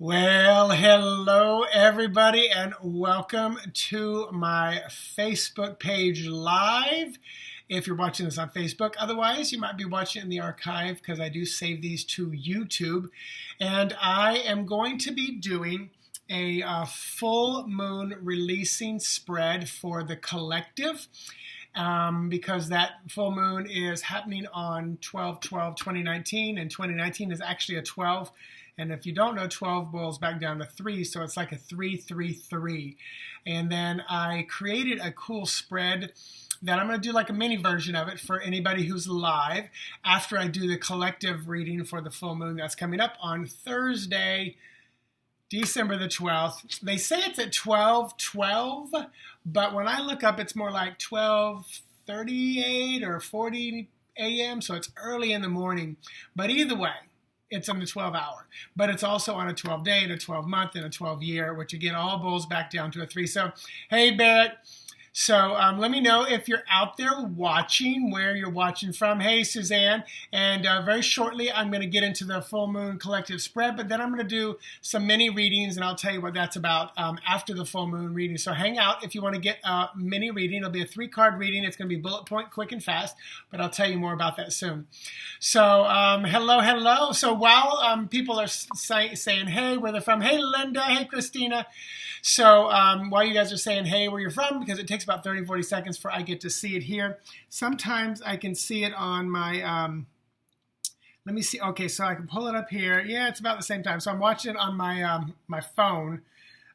Well, hello everybody, and welcome to my Facebook page live. If you're watching this on Facebook, otherwise you might be watching it in the archive because I do save these to YouTube. And I am going to be doing a full moon releasing spread for the collective. Because that full moon is happening on 12/12/2019, and 2019 is actually a 12. And if you don't know, 12 boils back down to 3, so it's like a 3-3-3. And then I created a cool spread that I'm going to do like a mini version of it for anybody who's live after I do the collective reading for the full moon that's coming up on Thursday, December the 12th. They say it's at 12:12, but when I look up, it's more like 12:38 or 40 a.m., so it's early in the morning. But either way, it's on the 12 hour, but it's also on a 12 day and a 12 month and a 12 year, which again, all boils back down to a 3. So, hey, Barrett. So let me know if you're out there watching, where you're watching from. Hey, Suzanne. And very shortly, I'm going to get into the full moon collective spread, but then I'm going to do some mini readings, and I'll tell you what that's about after the full moon reading. So hang out if you want to get a mini reading. It'll be a 3-card reading. It's going to be bullet point, quick and fast, but I'll tell you more about that soon. So hello. So while people are saying, hey, where they're from, hey, Linda, hey, Christina. So while you guys are saying, hey, where you're from, because it takes about 30, 40 seconds for I get to see it here. Sometimes I can see it on my, let me see. Okay, so I can pull it up here. Yeah, it's about the same time. So I'm watching it on my, my phone.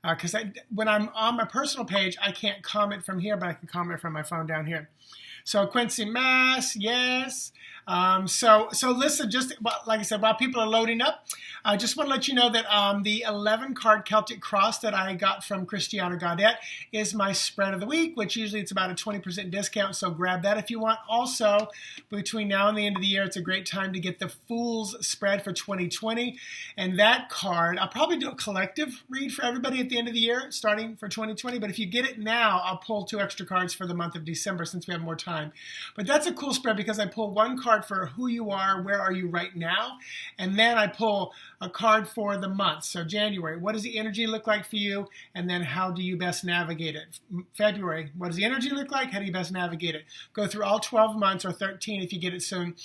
Because when I'm on my personal page, I can't comment from here, but I can comment from my phone down here. So Quincy, Mass, yes. So listen, just like I said, while people are loading up, I just want to let you know that the 11-card Celtic Cross that I got from Christiana Gaudet is my spread of the week, which usually it's about a 20% discount, so grab that if you want. Also, between now and the end of the year, it's a great time to get the Fool's spread for 2020, and that card, I'll probably do a collective read for everybody at the end of the year, starting for 2020, but if you get it now, I'll pull 2 extra cards for the month of December since we have more time. But that's a cool spread because I pull 1 card for who you are, where are you right now, and then I pull a card for the month. So January, what does the energy look like for you, and then how do you best navigate it? February, what does the energy look like, how do you best navigate it? Go through all 12 months, or 13 if you get it soon,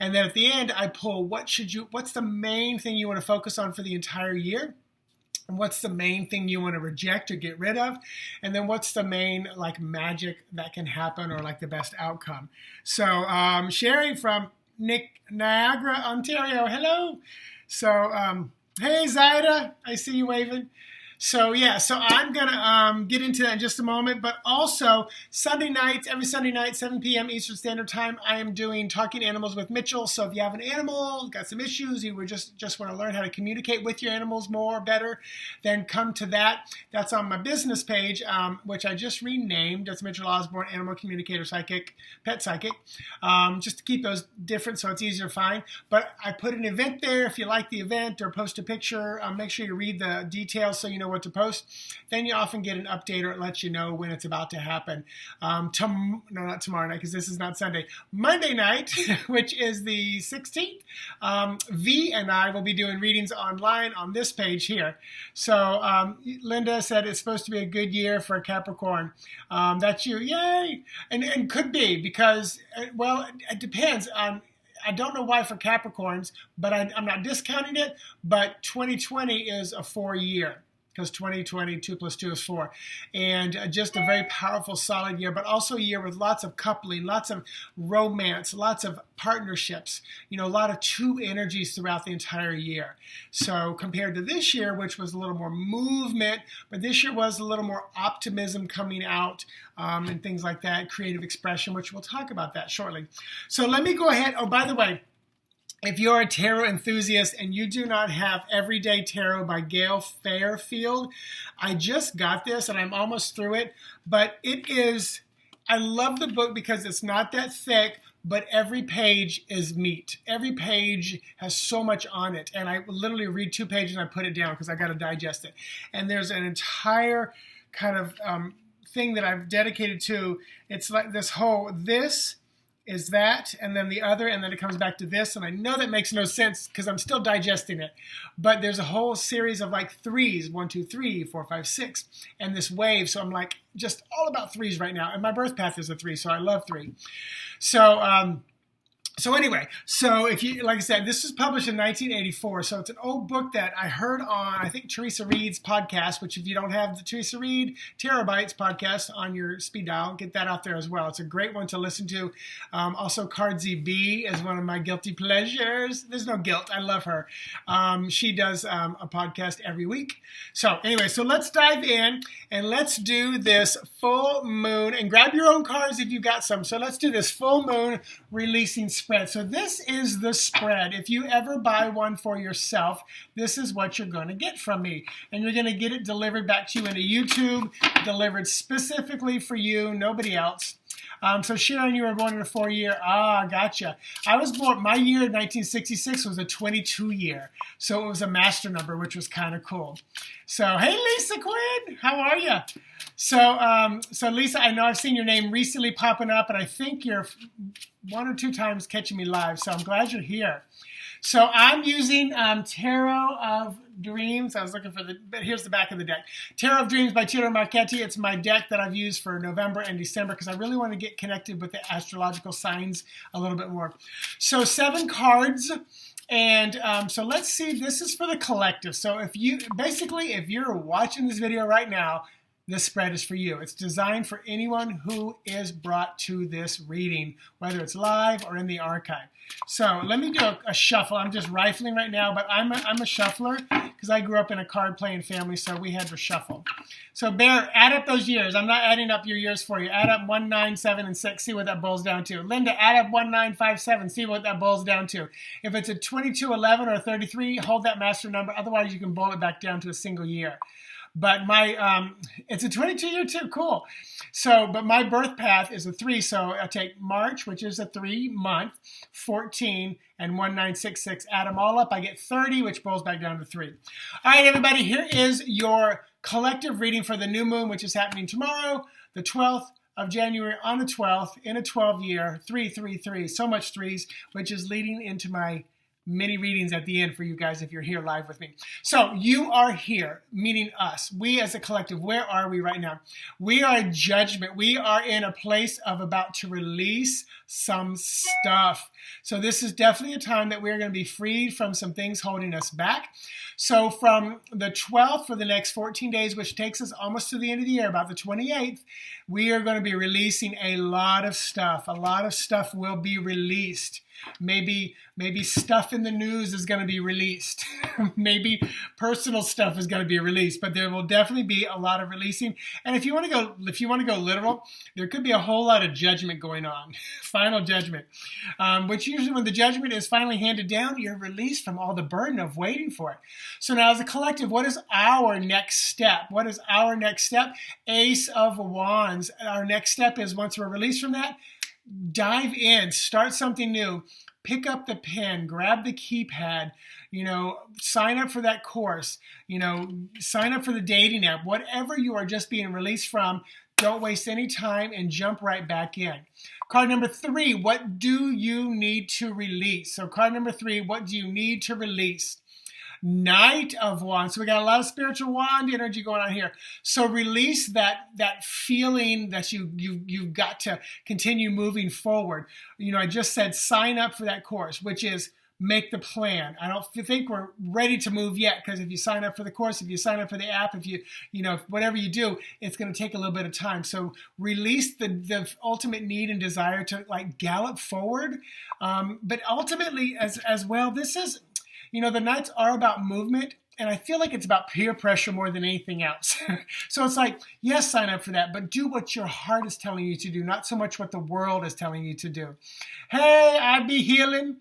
and then at the end I pull what's the main thing you want to focus on for the entire year, and what's the main thing you want to reject or get rid of, and then what's the main like magic that can happen, or like the best outcome. So Sherry from Niagara, Ontario, hello. So hey, Zaida, I see you waving. So yeah, so I'm gonna get into that in just a moment, but also Sunday nights, every Sunday night, 7 p.m. Eastern Standard Time, I am doing Talking Animals with Mitchell. So if you have an animal, got some issues, you would just want to learn how to communicate with your animals better, then come to that. That's on my business page, which I just renamed. That's Mitchell Osborne, Animal Communicator Psychic, Pet Psychic, just to keep those different so it's easier to find. But I put an event there. If you like the event or post a picture, make sure you read the details so you know what to post. Then you often get an update, or it lets you know when it's about to happen. No, not tomorrow night, because this is not Sunday. Monday night, which is the 16th, V and I will be doing readings online on this page here. So Linda said it's supposed to be a good year for Capricorn. That's you. Yay! And could be, because, well, it depends on, I don't know why for Capricorns, but I'm not discounting it, but 2020 is a 4-year. Because 2020, 2 + 2 is 4. And just a very powerful, solid year, but also a year with lots of coupling, lots of romance, lots of partnerships, a lot of 2 energies throughout the entire year. So compared to this year, which was a little more movement, but this year was a little more optimism coming out and things like that, creative expression, which we'll talk about that shortly. So let me go ahead. Oh, by the way, if you're a tarot enthusiast and you do not have Everyday Tarot by Gail Fairfield, I just got this and I'm almost through it, but it is, I love the book because it's not that thick, but every page is meat. Every page has so much on it, and I literally read 2 pages and I put it down because I got to digest it. And there's an entire kind of thing that I've dedicated to. It's like this is that, and then the other, and then it comes back to this. And I know that makes no sense because I'm still digesting it. But there's a whole series of like threes, 1, 2, 3, 4, 5, 6, and this wave. So I'm like just all about threes right now. And my birth path is a 3, so I love 3. So anyway, so if you, like I said, this was published in 1984. So it's an old book that I heard on, I think, Teresa Reed's podcast, which if you don't have the Teresa Reed Terabytes podcast on your speed dial, get that out there as well. It's a great one to listen to. Also, Cardzi B is one of my guilty pleasures. There's no guilt. I love her. She does a podcast every week. So anyway, so let's dive in and let's do this full moon, and grab your own cards if you've got some. So let's do this full moon releasing spread. So this is the spread. If you ever buy one for yourself, this is what you're going to get from me. And you're going to get it delivered back to you into YouTube, delivered specifically for you, nobody else. So Sharon, you were born in a 4-year. Gotcha. I was born, my year, 1966, was a 22 year. So it was a master number, which was kind of cool. So, hey, Lisa Quinn, how are you? So Lisa, I know I've seen your name recently popping up, and I think you're 1 or 2 times catching me live. So I'm glad you're here. So I'm using Tarot of Dreams. I was looking for but here's the back of the deck. Tarot of Dreams by Tito Marchetti. It's my deck that I've used for November and December because I really want to get connected with the astrological signs a little bit more. So 7 cards. And so let's see, this is for the collective. So if you're watching this video right now, this spread is for you. It's designed for anyone who is brought to this reading, whether it's live or in the archive. So let me do a shuffle. I'm just rifling right now, but I'm a shuffler because I grew up in a card-playing family, so we had to shuffle. So Bear, add up those years. I'm not adding up your years for you. Add up 1, 9, 7, and 6. See what that boils down to. Linda, add up 1, 9, 5, 7. See what that boils down to. If it's a 22, 11, or 33, hold that master number. Otherwise, you can boil it back down to a single year. But it's a 22 year too, cool. So, but my birth path is a 3. So I take March, which is a 3 month, 14, and 1966. Add them all up, I get 30, which boils back down to 3. All right, everybody, here is your collective reading for the new moon, which is happening tomorrow, the 12th of January on the 12th in a 12 year, 333, so much threes, which is leading into my mini readings at the end for you guys if you're here live with me. So you are here, meaning us. We as a collective, where are we right now? We are in judgment. We are in a place of about to release some stuff. So this is definitely a time that we're going to be freed from some things holding us back. So from the 12th for the next 14 days, which takes us almost to the end of the year, about the 28th, we are going to be releasing a lot of stuff. A lot of stuff will be released. Maybe stuff in the news is going to be released. Maybe personal stuff is going to be released, but there will definitely be a lot of releasing. And if you want to go literal, there could be a whole lot of judgment going on. Final judgment, which usually when the judgment is finally handed down, you're released from all the burden of waiting for it. So now as a collective, what is our next step? What is our next step? Ace of Wands. Our next step is, once we're released from that, dive in, start something new, pick up the pen, grab the keypad, sign up for that course, sign up for the dating app, whatever you are just being released from. Don't waste any time and jump right back in. Card number 3, what do you need to release? So card number 3, what do you need to release? Knight of Wands. So we got a lot of spiritual wand energy going on here. So release that feeling that you've got to continue moving forward. I just said sign up for that course, which is make the plan. I don't think we're ready to move yet, because if you sign up for the course, if you sign up for the app, if you whatever you do, it's going to take a little bit of time. So release the ultimate need and desire to gallop forward. But ultimately as well, this is, the nights are about movement, and I feel like it's about peer pressure more than anything else. So it's like, yes, sign up for that, but do what your heart is telling you to do, not so much what the world is telling you to do. Hey, I be healing.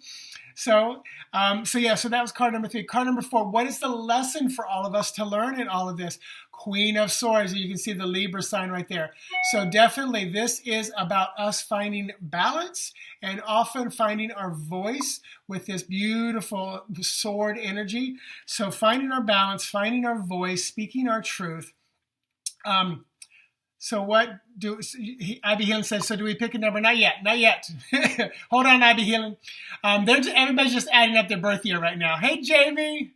So that was card number 3. Card number 4, what is the lesson for all of us to learn in all of this? Queen of Swords. You can see the Libra sign right there. So definitely this is about us finding balance and often finding our voice with this beautiful sword energy. So finding our balance, finding our voice, speaking our truth. So what do Ivy Healing says? So do we pick a number? Not yet. Not yet. Hold on, Ivy Healing. Everybody's just adding up their birth year right now. Hey, Jamie.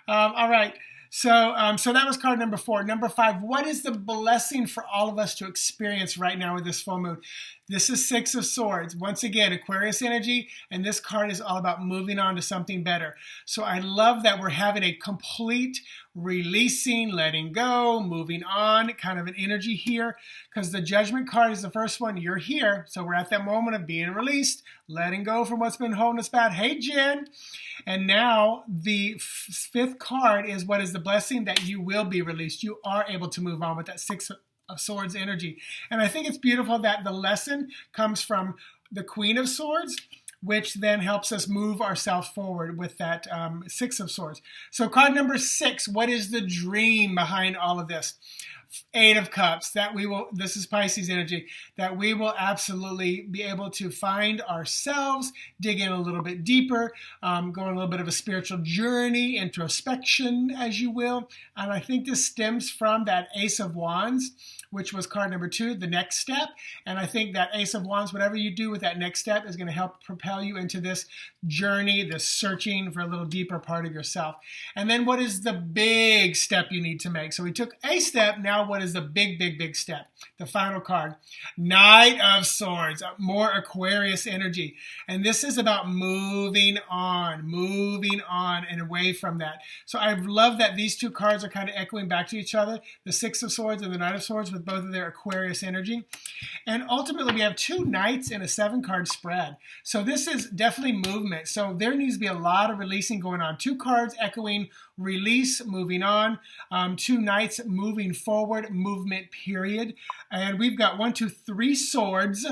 All right. So that was card number 4. Number 5. What is the blessing for all of us to experience right now with this full moon? This is 6 of Swords. Once again, Aquarius energy, and this card is all about moving on to something better. So I love that we're having a complete releasing, letting go, moving on, kind of an energy here, because the Judgment card is the first one. You're here, so we're at that moment of being released, letting go from what's been holding us back. Hey, Jen. And now the 5th card is what is the blessing that you will be released. You are able to move on with that 6 of Swords energy. And I think it's beautiful that the lesson comes from the Queen of Swords, which then helps us move ourselves forward with that 6 of Swords. So card number 6, what is the dream behind all of this? 8 of Cups, this is Pisces energy, that we will absolutely be able to find ourselves, dig in a little bit deeper, go on a little bit of a spiritual journey, introspection, as you will. And I think this stems from that Ace of Wands, which was card number 2, the next step. And I think that Ace of Wands, whatever you do with that next step, is going to help propel you into this journey, this searching for a little deeper part of yourself. And then what is the big step you need to make? So we took a step. Now what is the big step? The final card, Knight of Swords, more Aquarius energy. And this is about moving on and away from that. So I love that these 2 cards are kind of echoing back to each other, the 6 of Swords and the Knight of Swords, with both of their Aquarius energy. And ultimately we have 2 Knights in a 7-card spread. So this is definitely movement. So there needs to be a lot of releasing going on. 2 cards echoing release, moving on. 2 Knights moving forward, movement period. And we've got 1, 2, 3 swords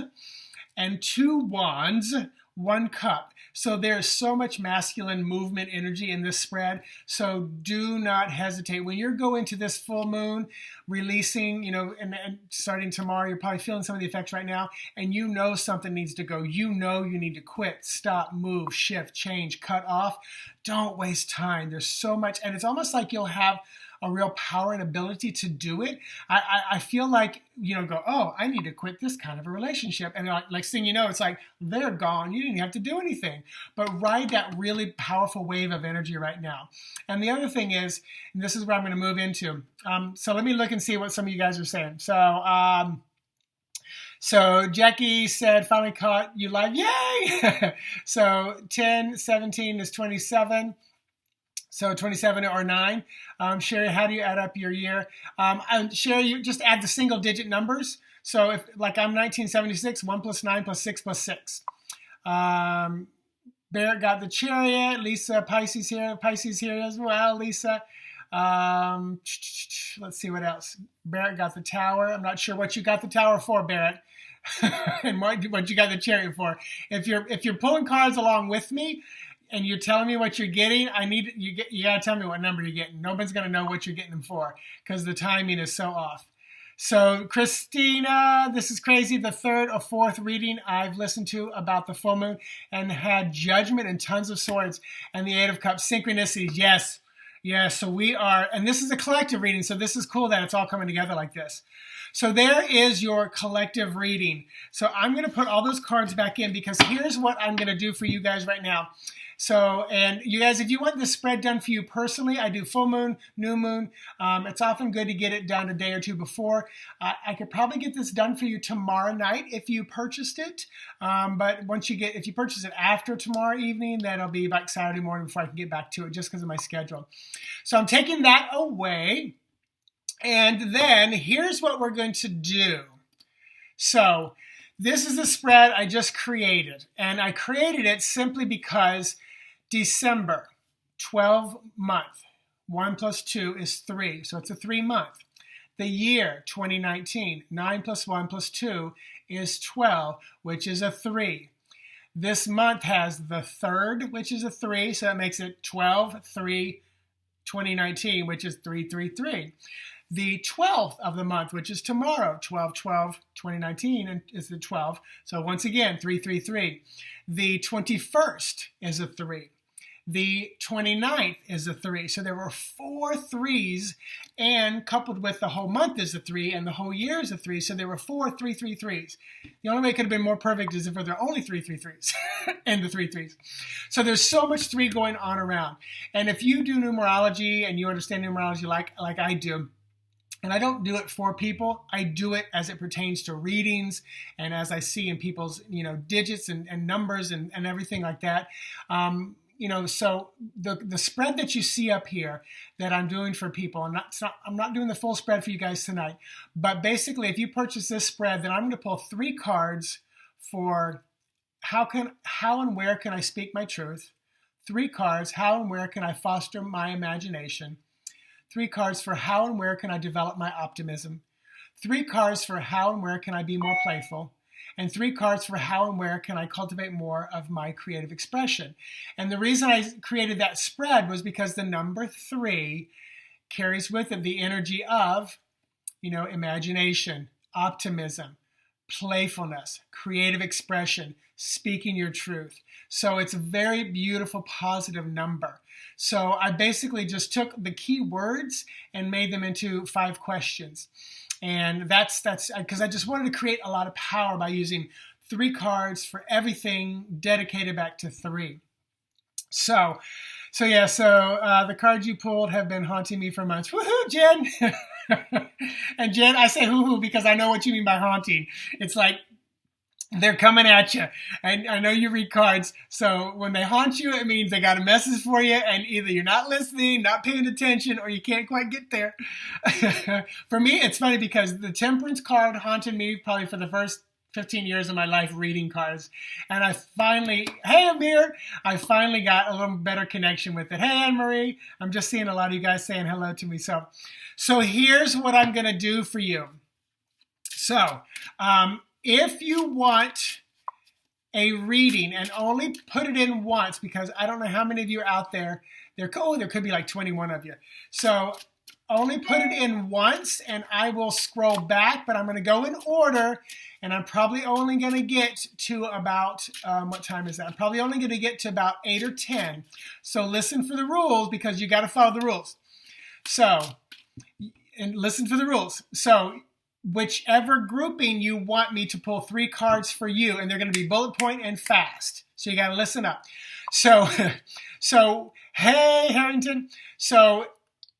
and 2 wands, 1 cup. So there's so much masculine movement energy in this spread. So do not hesitate. When you're going to this full moon, releasing, and starting tomorrow, you're probably feeling some of the effects right now, and you know something needs to go. You know you need to quit, stop, move, shift, change, cut off. Don't waste time. There's so much, and it's almost like you'll have a real power and ability to do it. I feel like, go, oh, I need to quit this kind of a relationship. And like thing it's like, they're gone. You didn't have to do anything. But ride that really powerful wave of energy right now. And the other thing is, and this is where I'm going to move into. So let me look and see what some of you guys are saying. So Jackie said, finally caught you live. Yay! So 10/17 is 27. So 27 or 9. Sherry, how do you add up your year? Sherry, you just add the single digit numbers. So if, like, I'm 1976, 1 plus 9 plus 6 plus 6. Barrett got the Chariot. Lisa, Pisces here as well. Lisa. Let's see what else. Barrett got the Tower. I'm not sure what you got the Tower for, Barrett. And what you got the Chariot for. If you're pulling cards along with me, and you're telling me what you're getting, you gotta tell me what number you're getting. Nobody's gonna know what you're getting them for because the timing is so off. So Christina, this is crazy. The 3rd or 4th reading I've listened to about the full moon and had Judgment and tons of swords and the 8 of Cups. Synchronicities, yes. So we are, and this is a collective reading, so this is cool that it's all coming together like this. So there is your collective reading. So I'm going to put all those cards back in because here's what I'm going to do for you guys right now. So, and you guys, if you want this spread done for you personally, I do full moon, new moon. It's often good to get it done a day or 2 before. I could probably get this done for you tomorrow night if you purchased it. But if you purchase it after tomorrow evening, then it'll be about Saturday morning before I can get back to it just because of my schedule. So I'm taking that away. And then here's what we're going to do. So this is the spread I just created. And I created it simply because December, 12 month, 1 plus 2 is 3. So it's a 3 month. The year, 2019, 9 plus 1 plus 2 is 12, which is a 3. This month has the 3rd, which is a 3. So that makes it 12/3/2019, which is 333. The 12th of the month, which is tomorrow, 12/12/2019, is the 12th. So once again, 333. The 21st is a 3. The 29th is a 3. So there were 4 4 threes, and coupled with the whole month is a 3 and the whole year is a 3. So there were 4 3 3 3s. The only way it could have been more perfect is if there were only 3 3 3s and the 3 3s. So there's so much 3 going on around. And if you do numerology and you understand numerology like I do, and I don't do it for people, I do it as it pertains to readings and as I see in people's, digits and numbers and everything like that. So the spread that you see up here that I'm doing for people, I'm not doing the full spread for you guys tonight, but basically if you purchase this spread, then I'm going to pull 3 cards for how and where can I speak my truth, 3 cards, how and where can I foster my imagination, 3 cards for how and where can I develop my optimism, 3 cards for how and where can I be more playful, and 3 cards for how and where can I cultivate more of my creative expression. And the reason I created that spread was because the number 3 carries with it the energy of, imagination, optimism, playfulness, creative expression, speaking your truth. So it's a very beautiful, positive number. So I basically just took the key words and made them into 5 questions. And that's because I just wanted to create a lot of power by using 3 cards for everything dedicated back to 3. So the cards you pulled have been haunting me for months. Woohoo, Jen! And Jen, I say hoo-hoo because I know what you mean by haunting. It's like they're coming at you. And I know you read cards. So when they haunt you, it means they got a message for you. And either you're not listening, not paying attention, or you can't quite get there. For me, it's funny because the Temperance card haunted me probably for the first 15 years of my life reading cards. And hey Amir, I finally got a little better connection with it. Hey Anne-Marie, I'm just seeing a lot of you guys saying hello to me. So here's what I'm going to do for you. So if you want a reading and only put it in once, because I don't know how many of you are out there, there could be like 21 of you. So only put it in once and I will scroll back, but I'm going to go in order and I'm probably only going to get to about, what time is that? I'm probably only going to get to about 8 or 10. So listen for the rules because you got to follow the rules. And listen for the rules. So whichever grouping you want me to pull 3 cards for you, and they're going to be bullet point and fast. So you got to listen up. So hey, Harrington. So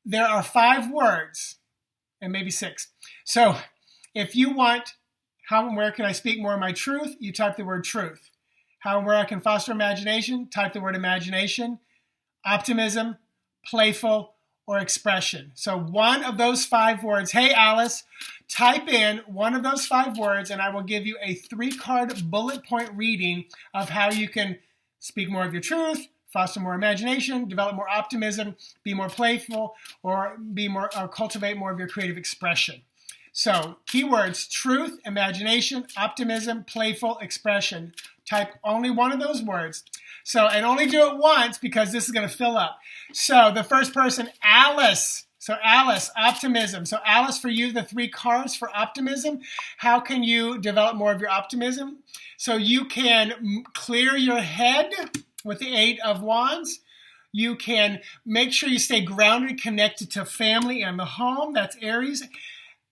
there are 5 words, and maybe 6. So if you want how and where can I speak more of my truth, you type the word truth. How and where I can foster imagination, type the word imagination. Optimism, playful, or expression. So one of those 5 words. Hey, Alice, type in one of those 5 words, and I will give you a 3-card bullet point reading of how you can speak more of your truth, foster more imagination, develop more optimism, be more playful, or cultivate more of your creative expression. So keywords: truth, imagination, optimism, playful, expression. Type only one of those words. So, and only do it once because this is going to fill up. So the first person, Alice. So Alice, optimism. So Alice, for you, the 3 cards for optimism. How can you develop more of your optimism? So you can clear your head with the 8 of Wands. You can make sure you stay grounded, connected to family and the home. That's Aries.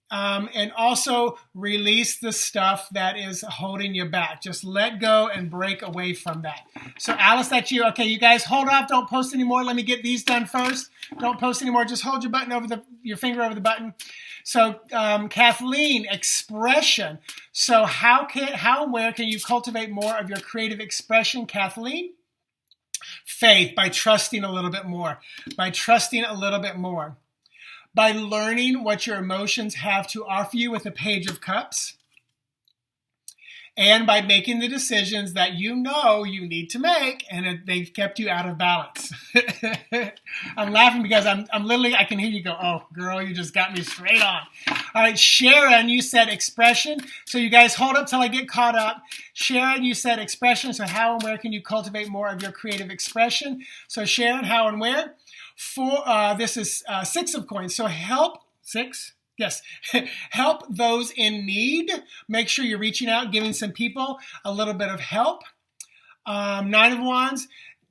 And also release the stuff that is holding you back. Just let go and break away from that. So Alice, that's you. Okay, you guys hold off. Don't post anymore. Let me get these done first. Don't post anymore. Just hold your your finger over the button. So Kathleen, expression. So how and where can you cultivate more of your creative expression, Kathleen? Faith, by trusting a little bit more. By trusting a little bit more. By learning what your emotions have to offer you with a Page of Cups. And by making the decisions that you know you need to make and they've kept you out of balance. I'm laughing because I'm literally, I can hear you go, oh, girl, you just got me straight on. All right, Sharon, you said expression. So you guys hold up till I get caught up. Sharon, you said expression. So how and where can you cultivate more of your creative expression? So Sharon, how and where? This is 6 of coins. So help, 6? Yes. Help those in need. Make sure you're reaching out, giving some people a little bit of help. 9 of Wands.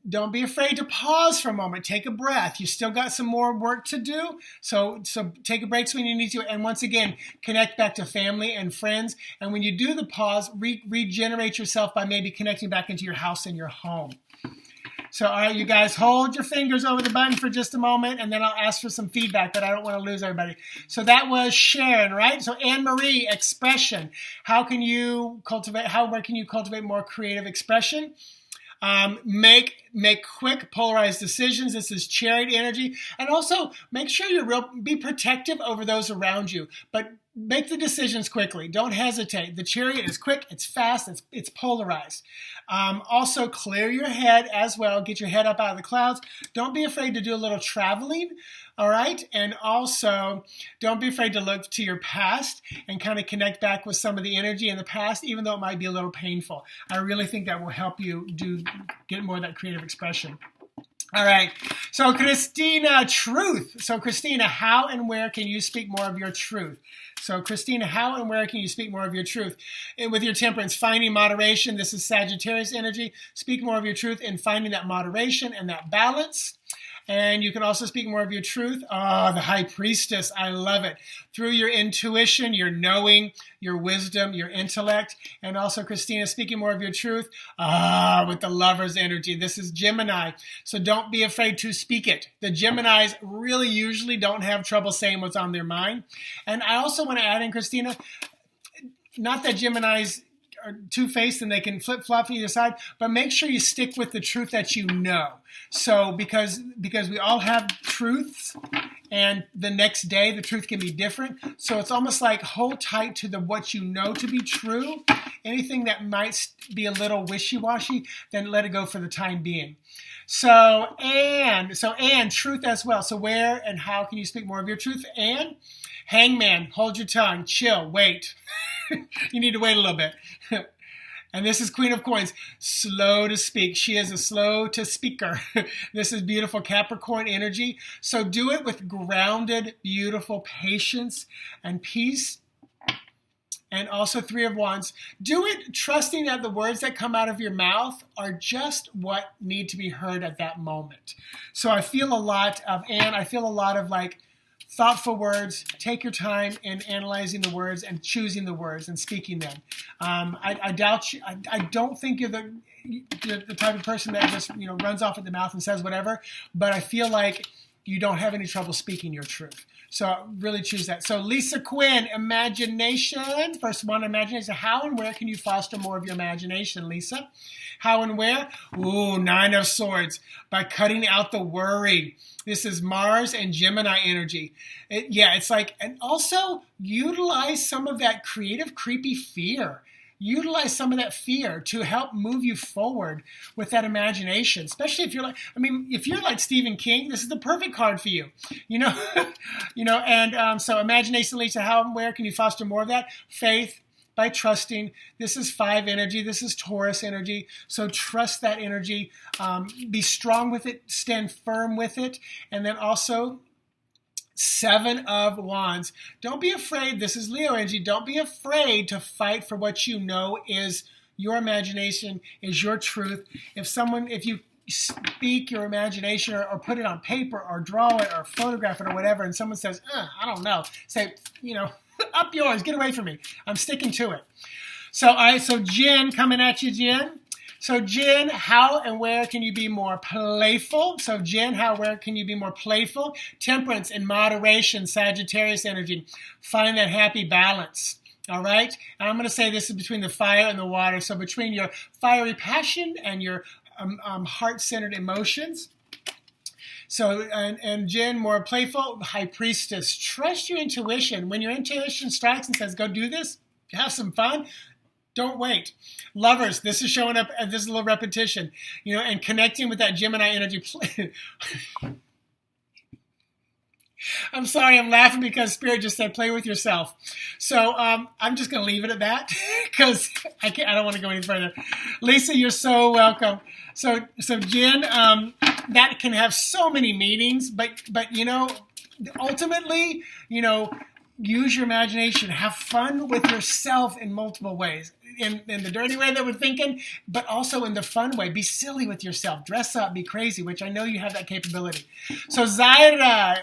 don't be afraid to pause for a moment. Take a breath. You still got some more work to do. So take a break when you need to. And once again, connect back to family and friends. And when you do the pause, regenerate yourself by maybe connecting back into your house and your home. So, all right, you guys, hold your fingers over the button for just a moment, and then I'll ask for some feedback, but I don't want to lose everybody. So that was Sharon, right? So Anne-Marie, expression. Where can you cultivate more creative expression? Make quick polarized decisions. This is chariot energy. And also make sure be protective over those around you, but make the decisions quickly. Don't hesitate. The chariot is quick, it's fast, it's polarized. Also clear your head as well. Get your head up out of the clouds. Don't be afraid to do a little traveling. All right. And also don't be afraid to look to your past and kind of connect back with some of the energy in the past, even though it might be a little painful. I really think that will help you get more of that creative expression. All right. So Christina, truth. So Christina, how and where can you speak more of your truth? So Christina, how and where can you speak more of your truth? And with your temperance, finding moderation. This is Sagittarius energy. Speak more of your truth in finding that moderation and that balance. And you can also speak more of your truth. Oh, the High Priestess. I love it. Through your intuition, your knowing, your wisdom, your intellect. And also, Christina, speaking more of your truth. With the Lover's energy. This is Gemini. So don't be afraid to speak it. The Geminis really usually don't have trouble saying what's on their mind. And I also want to add in, Christina, not that Geminis are two-faced and they can flip-flop to either side, but make sure you stick with the truth that you know. So because we all have truths, and the next day the truth can be different. So it's almost like hold tight to what you know to be true. Anything that might be a little wishy-washy, then let it go for the time being. So Anne, truth as well. So where and how can you speak more of your truth? Anne, Hangman, hold your tongue, chill, wait. You need to wait a little bit. And this is Queen of Coins, slow to speak. She is a slow to speaker. This is beautiful Capricorn energy. So do it with grounded, beautiful patience and peace. And also Three of Wands. Do it trusting that the words that come out of your mouth are just what need to be heard at that moment. So I feel a lot of like thoughtful words. Take your time in analyzing the words and choosing the words and speaking them. I doubt you. I don't think you're the type of person that just runs off at the mouth and says whatever. But I feel like you don't have any trouble speaking your truth. So really choose that. So Lisa Quinn, imagination. First one, imagination. How and where can you foster more of your imagination, Lisa? How and where? Ooh, Nine of Swords. By cutting out the worry. This is Mars and Gemini energy. It's like, and also utilize some of that creative, creepy fear. Utilize some of that fear to help move you forward with that imagination, especially if you're like Stephen King, this is the perfect card for you, so imagination leads to how and where can you foster more of that? Faith by trusting. This is 5 energy. This is Taurus energy. So trust that energy, be strong with it, stand firm with it. And then also 7 of Wands. Don't be afraid. This is Leo energy. Don't be afraid to fight for what you know is your imagination, is your truth. If you speak your imagination or put it on paper or draw it or photograph it or whatever, and someone says, I don't know, say, up yours, get away from me. I'm sticking to it. So Jen, coming at you, Jen. So Jen, how and where can you be more playful? So Jen, where can you be more playful? Temperance and moderation, Sagittarius energy. Find that happy balance. All right? And I'm going to say this is between the fire and the water. So between your fiery passion and your heart-centered emotions. So, and Jen, more playful, High Priestess. Trust your intuition. When your intuition strikes and says, go do this, have some fun, don't wait. Lovers, this is showing up, and this is a little repetition, and connecting with that Gemini energy. I'm sorry, I'm laughing because Spirit just said play with yourself. So I'm just going to leave it at that because I don't want to go any further. Lisa, you're so welcome. So Jen, that can have so many meanings, but ultimately, use your imagination, have fun with yourself in multiple ways. In the dirty way that we're thinking, but also in the fun way. Be silly with yourself. Dress up, be crazy, which I know you have that capability. So Zaira,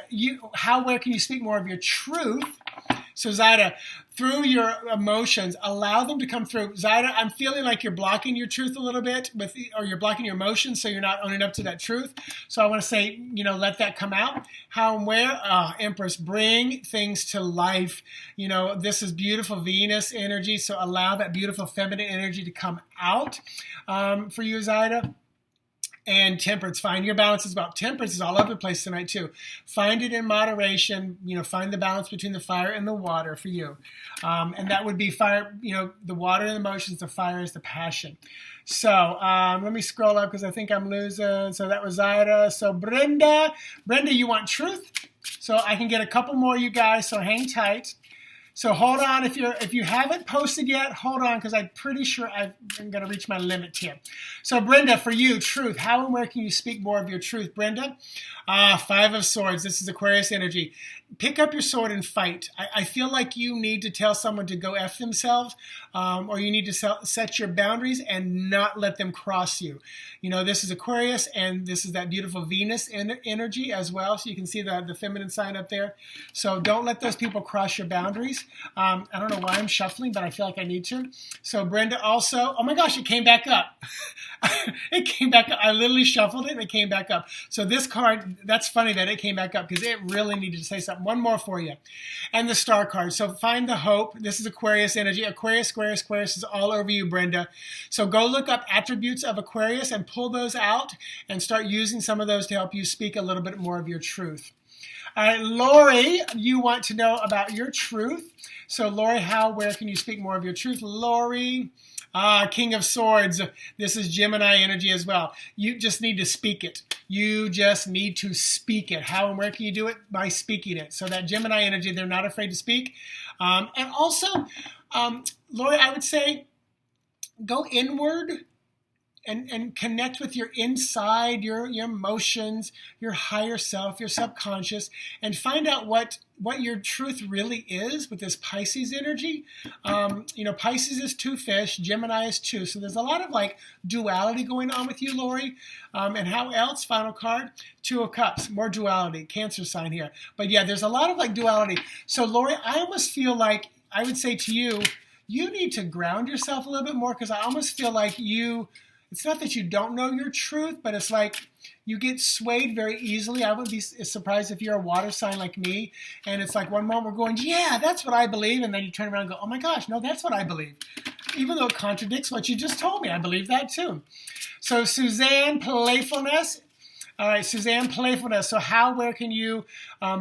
where can you speak more of your truth? So Zaira, through your emotions, allow them to come through. Zaira, I'm feeling like you're blocking your truth a little bit, or you're blocking your emotions, so you're not owning up to that truth. So I want to say, let that come out. How and where? Empress, bring things to life. This is beautiful Venus energy, so allow that beautiful feminine energy to come out for you, Zaira. And temperance, find your balance as well. Temperance is all over the place tonight too. Find it in moderation. Find the balance between the fire and the water for you. And that would be fire, the water and the emotions, the fire is the passion. So let me scroll up because I think I'm losing. So that was Zaira. So Brenda, you want truth? So I can get a couple more, you guys, so hang tight. So hold on, if you haven't posted yet, hold on, because I'm pretty sure I'm going to reach my limit here. So Brenda, for you, truth. How and where can you speak more of your truth, Brenda? Five of Swords. This is Aquarius energy. Pick up your sword and fight. I feel like you need to tell someone to go F themselves, or you need to set your boundaries and not let them cross you. This is Aquarius, and this is that beautiful Venus energy as well. So you can see the feminine sign up there. So don't let those people cross your boundaries. I don't know why I'm shuffling, but I feel like I need to. So Brenda also, oh my gosh, it came back up. It came back up. I literally shuffled it and it came back up. So this card, that's funny that it came back up because it really needed to say something. One more for you. And the star card. So find the hope. This is Aquarius energy. Aquarius is all over you, Brenda. So go look up attributes of Aquarius and pull those out and start using some of those to help you speak a little bit more of your truth. All right, Lori, you want to know about your truth. So Lori, where can you speak more of your truth? Lori, King of Swords. This is Gemini energy as well. You just need to speak it. You just need to speak it. How and where can you do it? By speaking it. So that Gemini energy, they're not afraid to speak. And also, Lori, I would say go inward and connect with your inside, your emotions, your higher self, your subconscious, and find out what your truth really is with this Pisces energy. Pisces is 2 fish, Gemini is 2. So there's a lot of duality going on with you, Lori. And how else? Final card, 2 of Cups, more duality, Cancer sign here. But yeah, there's a lot of duality. So Lori, I almost feel like I would say to you, you need to ground yourself a little bit more because I almost feel like it's not that you don't know your truth, but it's like you get swayed very easily. I wouldn't be surprised if you're a water sign like me, and it's like one moment we're going, yeah, that's what I believe, and then you turn around and go, oh my gosh, no, that's what I believe. Even though it contradicts what you just told me, I believe that too. So Suzanne, playfulness. All right, Suzanne, playfulness. So where can you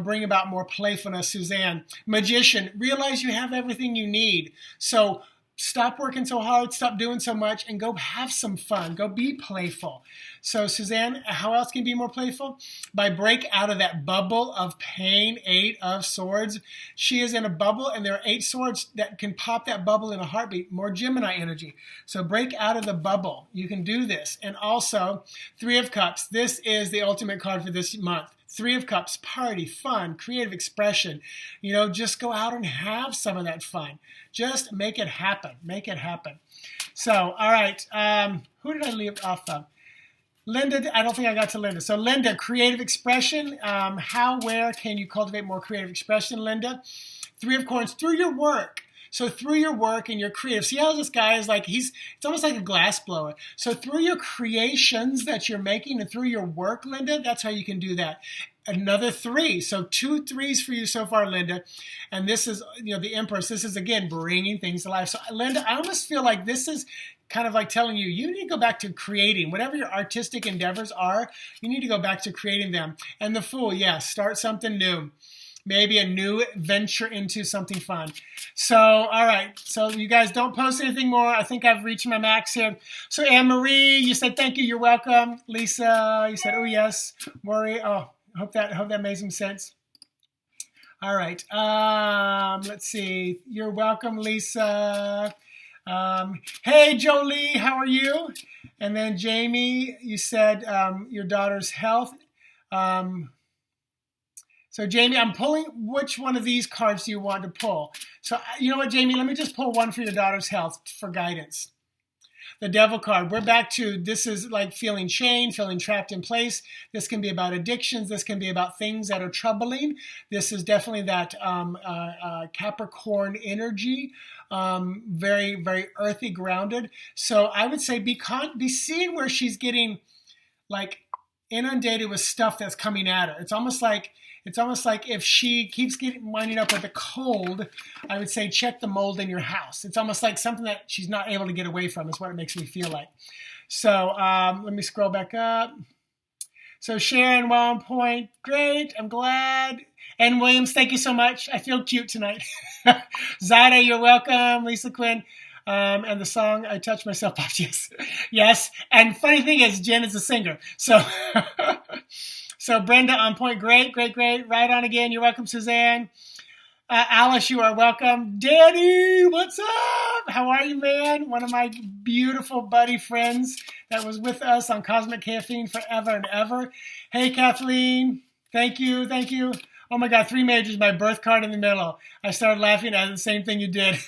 bring about more playfulness, Suzanne? Magician, realize you have everything you need. So stop working so hard, stop doing so much, and go have some fun. Go be playful. So Suzanne, how else can you be more playful? By break out of that bubble of pain, 8 of Swords. She is in a bubble, and there are 8 swords that can pop that bubble in a heartbeat. More Gemini energy. So break out of the bubble. You can do this. And also, 3 of Cups. This is the ultimate card for this month. 3 of Cups, party, fun, creative expression. Just go out and have some of that fun. Just make it happen. Make it happen. So, all right. Who did I leave off of? Linda, I don't think I got to Linda. So, Linda, creative expression. Where can you cultivate more creative expression, Linda? 3 of Coins, through your work. So through your work and your creative, see how this guy is it's almost like a glass blower. So through your creations that you're making and through your work, Linda, that's how you can do that. Another 3. So 2 3s for you so far, Linda. And this is, the Empress. This is, again, bringing things to life. So, Linda, I almost feel like this is kind of like telling you, you need to go back to creating. Whatever your artistic endeavors are, you need to go back to creating them. And the Fool, yes, start something new. Maybe a new venture into something fun. So, all right. So you guys don't post anything more. I think I've reached my max here. So Anne-Marie, you said thank you. You're welcome. Lisa, you said, oh, yes. Maury, I hope that made some sense. All right. Let's see. You're welcome, Lisa. Hey, Jolie, how are you? And then Jamie, you said your daughter's health. So, Jamie, I'm pulling. Which one of these cards do you want to pull? So, you know what, Jamie? Let me just pull one for your daughter's health for guidance. The Devil card. We're back to this is like feeling chained, feeling trapped in place. This can be about addictions. This can be about things that are troubling. This is definitely that Capricorn energy. Very, very earthy, grounded. So I would say be seeing where she's getting like inundated with stuff that's coming at her. It's almost like if she keeps winding up with a cold, I would say check the mold in your house. It's almost like something that she's not able to get away from is what it makes me feel like. So let me scroll back up. So Sharon, well on point. Great. I'm glad. And Williams, thank you so much. I feel cute tonight. Zada, you're welcome. Lisa Quinn. And the song I Touch Myself Off. Yes. Yes. And funny thing is, Jen is a singer. So so Brenda on point. Great, great, great. Right on again. You're welcome, Suzanne. Alice, you are welcome. Danny, what's up? How are you, man? One of my beautiful buddy friends that was with us on Cosmic Caffeine forever and ever. Hey, Kathleen. Thank you. Thank you. Oh my God, 3 majors, my birth card in the middle. I started laughing at the same thing you did.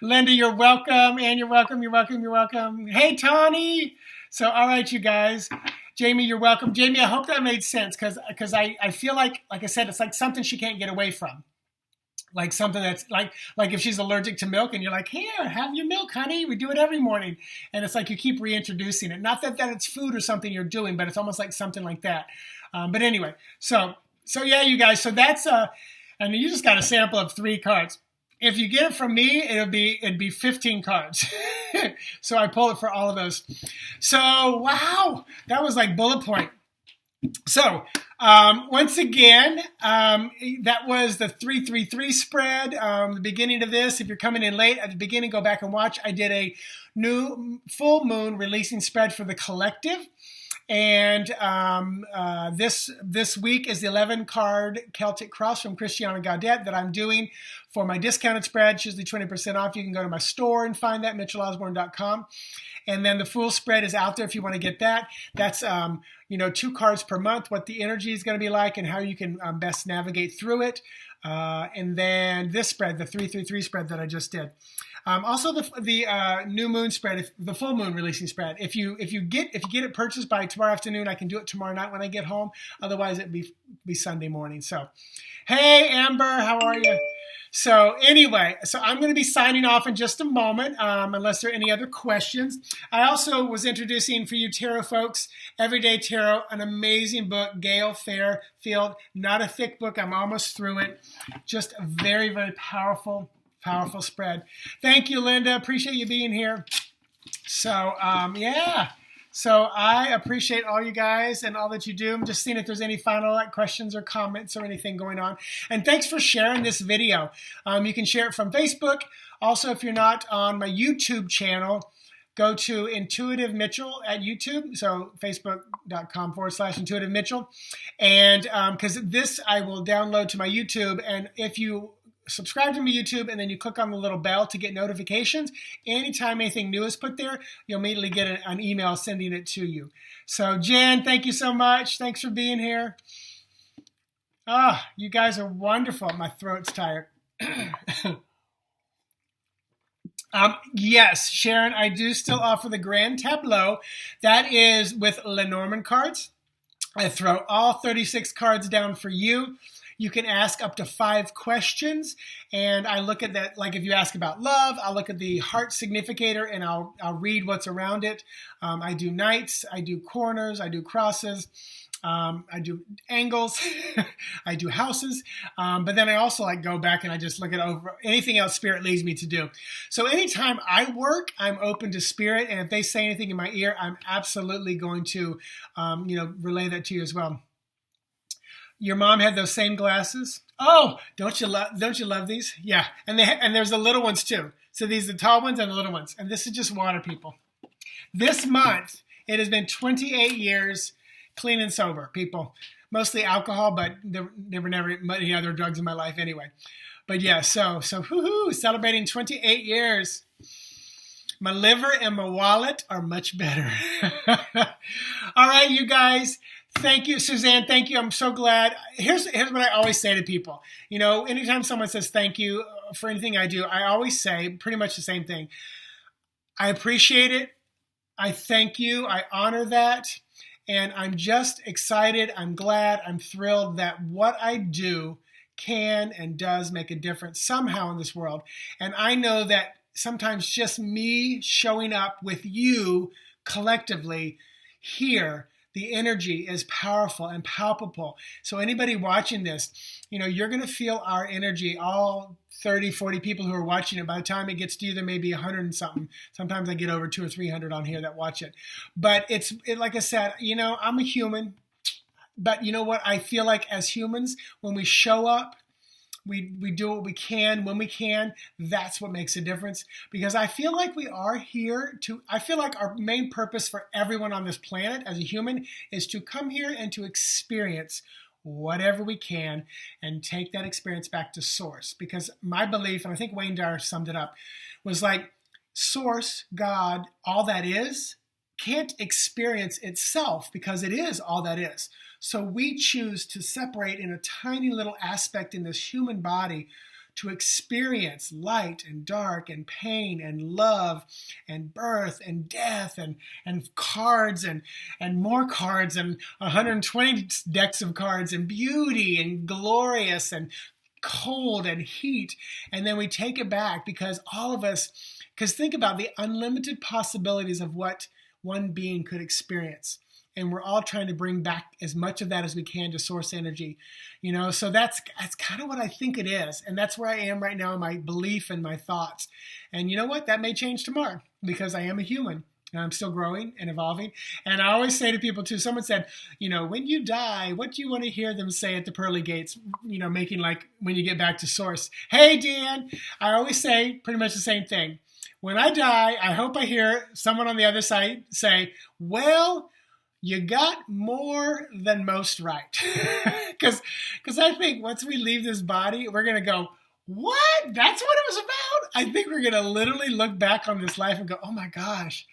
Linda, you're welcome. And you're welcome. You're welcome. You're welcome. Hey, Tawny. So, all right, you guys. Jamie, you're welcome. Jamie, I hope that made sense because I feel like I said, it's like something she can't get away from. Like something that's like if she's allergic to milk and you're like, here, have your milk, honey. We do it every morning. And it's like you keep reintroducing it. Not that it's food or something you're doing, but it's almost like something like that. But anyway, so yeah, you guys. So that's and you just got a sample of 3 cards. If you get it from me, it'd be 15 cards. So I pull it for all of those. So wow, that was like bullet point. So once again, that was the 333 spread. The beginning of this. If you're coming in late at the beginning, go back and watch. I did a new full moon releasing spread for the collective. And this week is the 11 card Celtic Cross from Christiana Gaudet that I'm doing for my discounted spread. It's usually 20% off. You can go to my store and find that, mitchellosborne.com. And then the full spread is out there if you want to get that. That's 2 cards per month, what the energy is going to be like and how you can best navigate through it. And then this spread, the 333 spread that I just did. Also the new moon spread, the full moon releasing spread. If you get it purchased by tomorrow afternoon, I can do it tomorrow night when I get home. Otherwise, it'd be Sunday morning. So, hey Amber, how are you? So anyway, I'm going to be signing off in just a moment, unless there are any other questions. I also was introducing for you tarot folks, Everyday Tarot, an amazing book, Gail Fairfield. Not a thick book. I'm almost through it. Just a very, very powerful spread. Thank you, Linda. Appreciate you being here. So, yeah. So I appreciate all you guys and all that you do. I'm just seeing if there's any final questions or comments or anything going on. And thanks for sharing this video. You can share it from Facebook. Also, if you're not on my YouTube channel, go to Intuitive Mitchell at YouTube. So facebook.com/Intuitive Mitchell. And because this I will download to my YouTube. And if you subscribe to my YouTube and then you click on the little bell to get notifications. Anytime anything new is put there, you'll immediately get an email sending it to you. So Jen, thank you so much. Thanks for being here. You guys are wonderful. My throat's tired. Yes, Sharon, I do still offer the Grand Tableau. That is with Lenormand cards. I throw all 36 cards down for you. You can ask up to 5 questions, and I look at that. Like if you ask about love, I'll look at the heart significator, and I'll read what's around it. I do knights, I do corners, I do crosses, I do angles, I do houses. But then I also go back and I just look at over anything else Spirit leads me to do. So anytime I work, I'm open to Spirit, and if they say anything in my ear, I'm absolutely going to, relay that to you as well. Your mom had those same glasses. Oh, don't you love these? Yeah, and there's the little ones too. So these are the tall ones and the little ones. And this is just water, people. This month it has been 28 years clean and sober, people. Mostly alcohol, but there were never any other drugs in my life anyway. But yeah, so whoo-hoo, celebrating 28 years. My liver and my wallet are much better. All right, you guys. Thank you, Suzanne. Thank you. I'm so glad. Here's what I always say to people. Anytime someone says thank you for anything I do, I always say pretty much the same thing. I appreciate it. I thank you. I honor that. And I'm just excited. I'm glad. I'm thrilled that what I do can and does make a difference somehow in this world. And I know that sometimes just me showing up with you collectively here, the energy is powerful and palpable. So anybody watching this, you're going to feel our energy, all 30, 40 people who are watching it. By the time it gets to you, there may be 100 and something. Sometimes I get over 200 or 300 on here that watch it. But like I said, I'm a human. But you know what? I feel like as humans, when we show up, we do what we can when we can. That's what makes a difference, because I feel like we are here I feel like our main purpose for everyone on this planet as a human is to come here and to experience whatever we can and take that experience back to source. Because my belief, and I think Wayne Dyer summed it up, was like source, God, all that is, can't experience itself because it is all that is. So we choose to separate in a tiny little aspect in this human body to experience light and dark and pain and love and birth and death and cards and more cards and 120 decks of cards and beauty and glorious and cold and heat. And then we take it back because think about the unlimited possibilities of what one being could experience. And we're all trying to bring back as much of that as we can to source energy, so that's kind of what I think it is. And that's where I am right now in my belief and my thoughts. And you know what? That may change tomorrow because I am a human and I'm still growing and evolving. And I always say to people too, someone said, when you die, what do you want to hear them say at the pearly gates, making like when you get back to source? Hey, Dan, I always say pretty much the same thing. When I die, I hope I hear someone on the other side say, well, you got more than most right. Because I think once we leave this body, we're going to go, what? That's what it was about? I think we're going to literally look back on this life and go, oh my gosh,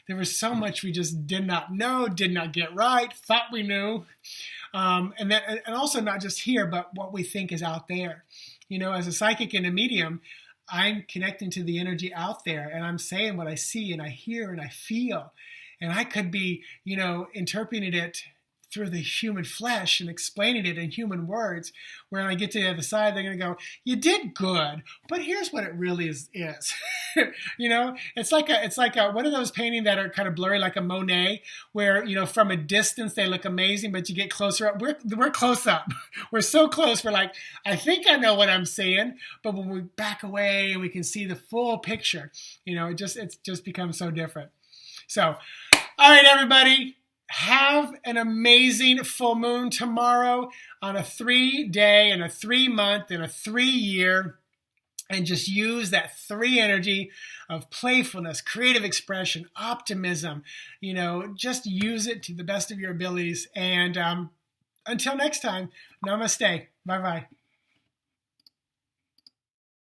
there was so much we just did not know, did not get right, thought we knew. And also not just here, but what we think is out there. As a psychic and a medium, I'm connecting to the energy out there and I'm saying what I see and I hear and I feel. And I could be, interpreting it through the human flesh and explaining it in human words. Where when I get to the other side, they're going to go, you did good, but here's what it really is. It's like one of those paintings that are kind of blurry, like a Monet, where, from a distance they look amazing, but you get closer up. We're close up. We're so close. We're like, I think I know what I'm seeing, but when we back away and we can see the full picture, it just becomes so different. So, all right, everybody, have an amazing full moon tomorrow on a 3-day and a 3-month and a 3-year. And just use that 3 energy of playfulness, creative expression, optimism. Just use it to the best of your abilities. And until next time, namaste. Bye-bye.